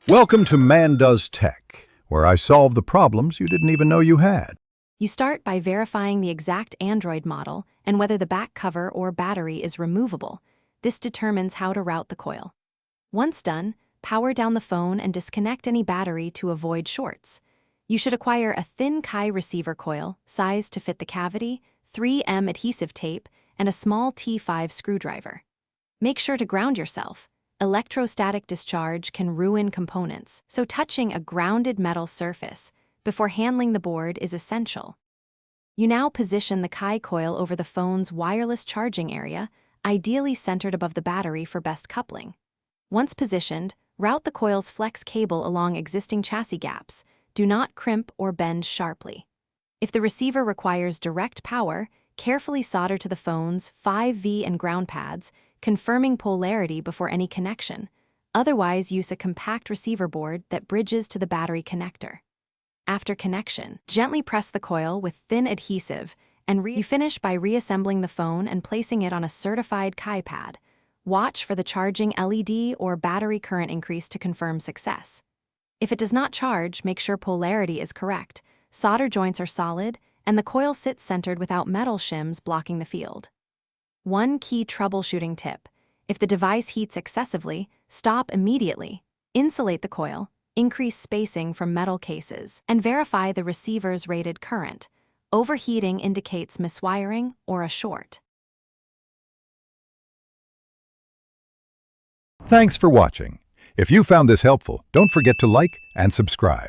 Welcome to Man Does Tech, where I solve the problems you didn't even know you had. You start by verifying the exact Android model and whether the back cover or battery is removable. This determines how to route the coil. Once done, power down the phone and disconnect any battery to avoid shorts. You should acquire a thin Kai receiver coil, sized to fit the cavity, 3M adhesive tape, and a small T5 screwdriver. Make sure to ground yourself. Electrostatic discharge can ruin components, so touching a grounded metal surface before handling the board is essential. You now position the Kai coil over the phone's wireless charging area, ideally centered above the battery for best coupling. Once positioned, route the coil's flex cable along existing chassis gaps. Do not crimp or bend sharply. If the receiver requires direct power, carefully solder to the phone's 5V and ground pads, confirming polarity before any connection. Otherwise, use a compact receiver board that bridges to the battery connector. After connection, gently press the coil with thin adhesive and you finish by reassembling the phone and placing it on a certified Kai pad. Watch for the charging LED or battery current increase to confirm success. If it does not charge, make sure polarity is correct, solder joints are solid, and the coil sits centered without metal shims blocking the field. One key troubleshooting tip: if the device heats excessively, stop immediately. Insulate the coil, increase spacing from metal cases, and verify the receiver's rated current. Overheating indicates miswiring or a short. Thanks for watching. If you found this helpful, don't forget to like and subscribe.